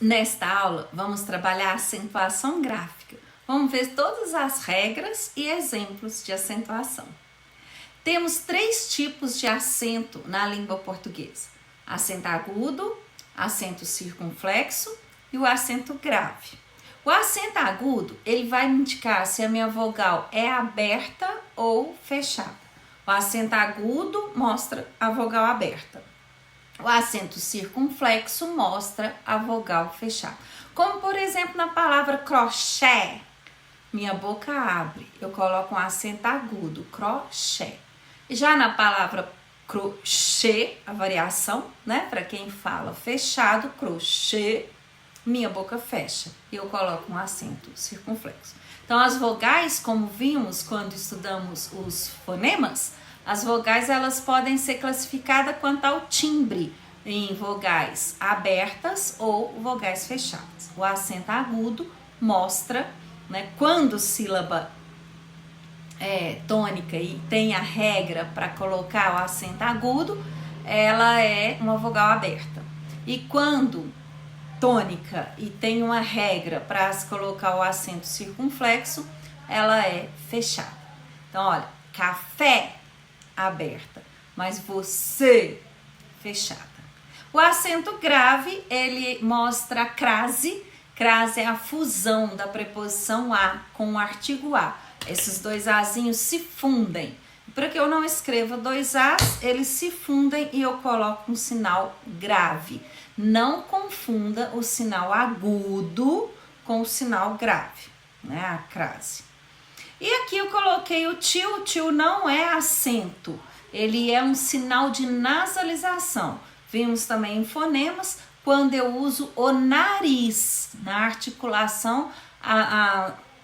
Nesta aula, vamos trabalhar a acentuação gráfica. Vamos ver todas as regras e exemplos de acentuação. Temos 3 tipos de acento na língua portuguesa: acento agudo, acento circunflexo e o acento grave. O acento agudo, ele vai me indicar se a minha vogal é aberta ou fechada. O acento agudo mostra a vogal aberta. O acento circunflexo mostra a vogal fechada. Como, por exemplo, na palavra crochê. Minha boca abre, eu coloco um acento agudo, crochê. Já na palavra crochê, a variação, né? Para quem fala fechado, crochê, minha boca fecha e eu coloco um acento circunflexo. Então, as vogais, como vimos quando estudamos os fonemas, as vogais elas podem ser classificadas quanto ao timbre, em vogais abertas ou vogais fechadas. O acento agudo mostra, né, quando sílaba tônica e tem a regra para colocar o acento agudo, ela é uma vogal aberta. E quando tônica e tem uma regra para se colocar o acento circunflexo, ela é fechada. Então, olha, café aberta, mas você fechada. O acento grave, ele mostra a crase. Crase é a fusão da preposição a com o artigo a. Esses dois azinhos se fundem. Para que eu não escreva 2 as, eles se fundem e eu coloco um sinal grave. Não confunda o sinal agudo com o sinal grave, né? A crase. E aqui eu coloquei o tio não é acento, ele é um sinal de nasalização. Vimos também em fonemas, quando eu uso o nariz na articulação,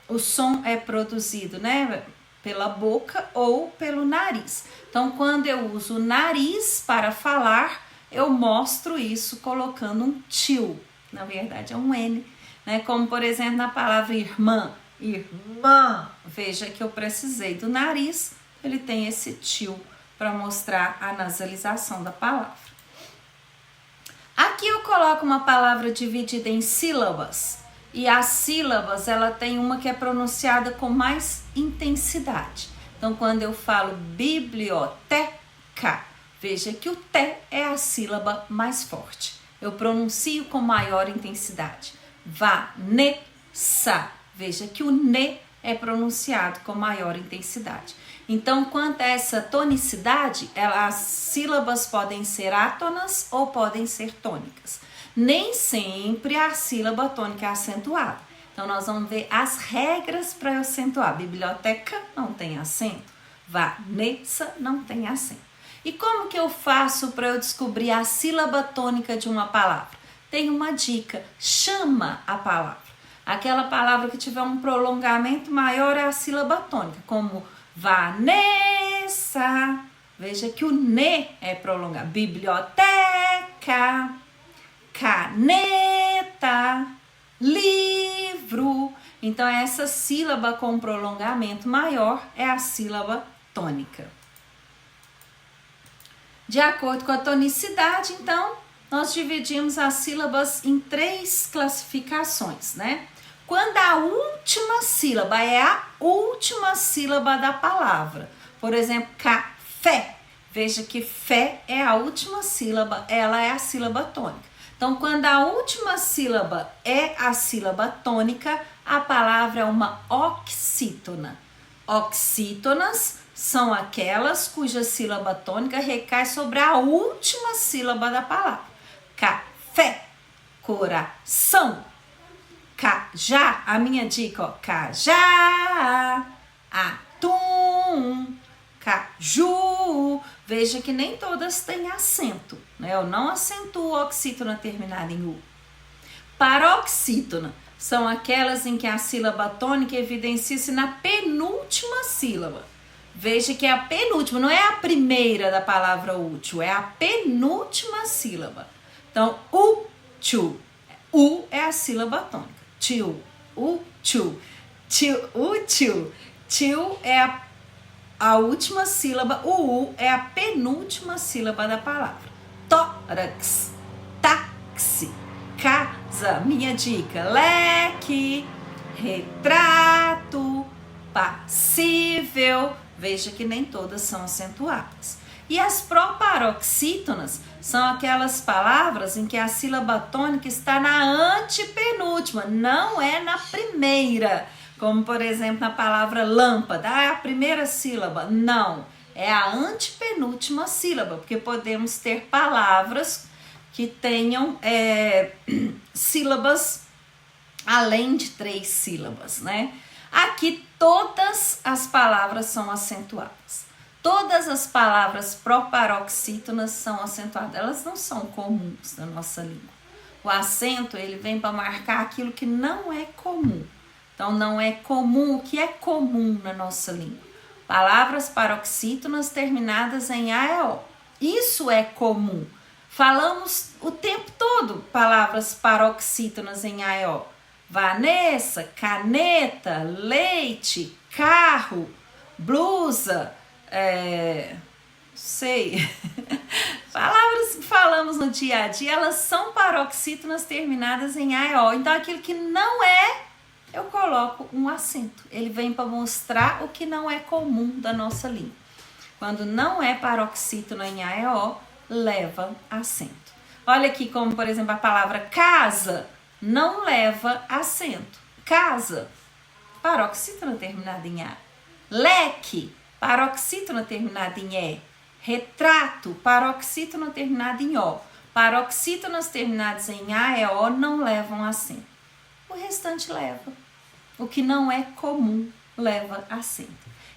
o som é produzido, né, pela boca ou pelo nariz. Então, quando eu uso o nariz para falar, eu mostro isso colocando um tio, na verdade é um N, né? Como por exemplo na palavra irmã, irmã, veja que eu precisei do nariz, ele tem esse tio para mostrar a nasalização da palavra. Aqui eu coloco uma palavra dividida em sílabas, e as sílabas, ela tem uma que é pronunciada com mais intensidade. Então, quando eu falo biblioteca, veja que o T é a sílaba mais forte. Eu pronuncio com maior intensidade. Vanessa, veja que o NE é pronunciado com maior intensidade. Então, quanto a essa tonicidade, as sílabas podem ser átonas ou podem ser tônicas. Nem sempre a sílaba tônica é acentuada. Então, nós vamos ver as regras para acentuar. Biblioteca não tem acento. Vanessa não tem acento. E como que eu faço para eu descobrir a sílaba tônica de uma palavra? Tem uma dica, chama a palavra. Aquela palavra que tiver um prolongamento maior é a sílaba tônica, como Vanessa. Veja que o NE é prolongado. Biblioteca, caneta, livro. Então, essa sílaba com prolongamento maior é a sílaba tônica. De acordo com a tonicidade, então, nós dividimos as sílabas em 3 classificações, né? Quando a última sílaba é a última sílaba da palavra, por exemplo, café, veja que fé é a última sílaba, ela é a sílaba tônica. Então, quando a última sílaba é a sílaba tônica, a palavra é uma oxítona. Oxítonas são aquelas cuja sílaba tônica recai sobre a última sílaba da palavra. Café, coração, cajá, a minha dica, ó, cajá, atum, caju. Veja que nem todas têm acento, né? Eu não acentuo oxítona terminada em U. Paroxítona são aquelas em que a sílaba tônica evidencia-se na penúltima sílaba. Veja que é a penúltima, não é a primeira da palavra útil, é a penúltima sílaba. Então, útil, U é a sílaba tônica. Tio, útil, tio, útil, tio é a última sílaba, o U é a penúltima sílaba da palavra. Tórax, táxi, casa, minha dica, leque, retrato, passível. Veja que nem todas são acentuadas. E as proparoxítonas são aquelas palavras em que a sílaba tônica está na antepenúltima, não é na primeira. Como, por exemplo, na palavra lâmpada, é a primeira sílaba. Não, é a antepenúltima sílaba, porque podemos ter palavras que tenham sílabas além de 3 sílabas, né? Aqui todas as palavras são acentuadas. Todas as palavras proparoxítonas são acentuadas. Elas não são comuns na nossa língua. O acento, ele vem para marcar aquilo que não é comum. Então, não é comum. O que é comum na nossa língua? Palavras paroxítonas terminadas em A e O. Isso é comum. Falamos o tempo todo palavras paroxítonas em A e O. Vanessa, caneta, leite, carro, blusa, palavras que falamos no dia a dia, elas são paroxítonas terminadas em A e O. Então, aquilo que não é, eu coloco um acento. Ele vem para mostrar o que não é comum da nossa língua. Quando não é paroxítona em A e O, leva acento. Olha aqui como, por exemplo, a palavra casa não leva acento. Casa, paroxítona terminada em A. Leque, paroxítona terminada em E. Retrato, paroxítona terminada em O. Paroxítonas terminadas em A e O não levam acento. O restante leva. O que não é comum leva acento.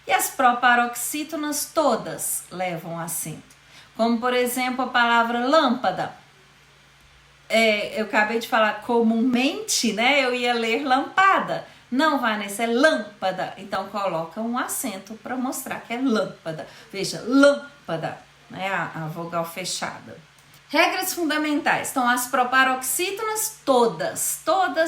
E as proparoxítonas todas levam acento. Como, por exemplo, a palavra lâmpada. Eu acabei de falar comumente, né? Eu ia ler lampada. Não, Vanessa, é lâmpada. Então, coloca um acento para mostrar que é lâmpada. Veja, lâmpada, né? A vogal fechada. Regras fundamentais. Então, as proparoxítonas todas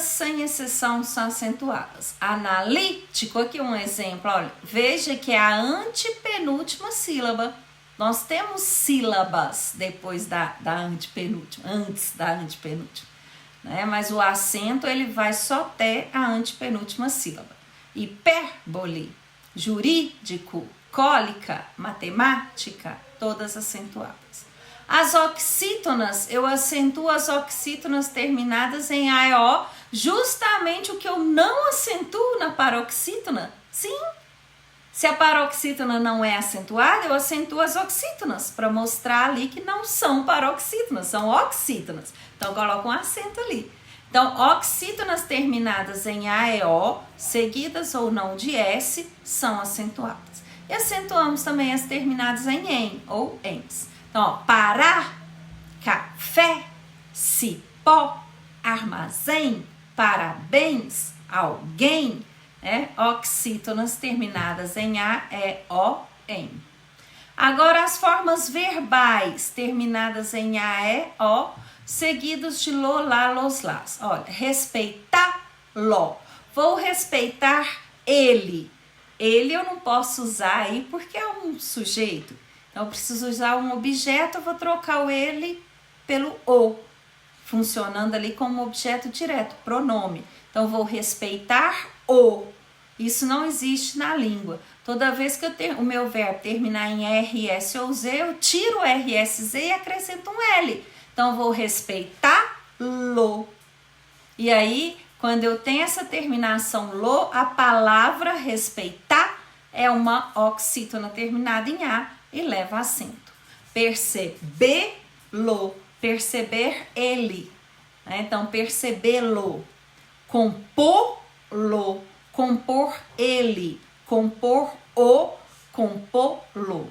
sem exceção, são acentuadas. Analítico, aqui um exemplo, olha. Veja que é a antepenúltima sílaba. Nós temos sílabas depois da antepenúltima, antes da antepenúltima, né? Mas o acento, ele vai só até a antepenúltima sílaba. Hipérbole, jurídico, cólica, matemática, todas acentuadas. As oxítonas, eu acentuo as oxítonas terminadas em A e O, justamente o que eu não acentuo na paroxítona. Sim. Se a paroxítona não é acentuada, eu acentuo as oxítonas para mostrar ali que não são paroxítonas, são oxítonas. Então, eu coloco um acento ali. Então, oxítonas terminadas em A e O, seguidas ou não de S, são acentuadas. E acentuamos também as terminadas em EN ou ENS. Então, ó, parar, café, cipó, armazém, parabéns, alguém. Oxítonas terminadas em A, E, O, EN. Agora as formas verbais terminadas em A, E, O, seguidos de lo, lá, los, las. Olha, respeitar-lo. Vou respeitar ele. Ele eu não posso usar aí porque é um sujeito. Então eu preciso usar um objeto, eu vou trocar o ele pelo o, funcionando ali como objeto direto, pronome. Então, vou respeitar o. Isso não existe na língua. Toda vez que o meu verbo terminar em R, S ou Z, eu tiro o R, S, Z e acrescento um L. Então, vou respeitar-lo. E aí, quando eu tenho essa terminação lo, a palavra respeitar é uma oxítona terminada em A e leva acento. Percebê-lo. Perceber ele. Então, percebê-lo. Compor-lo, compor ele, compor o, compô-lo.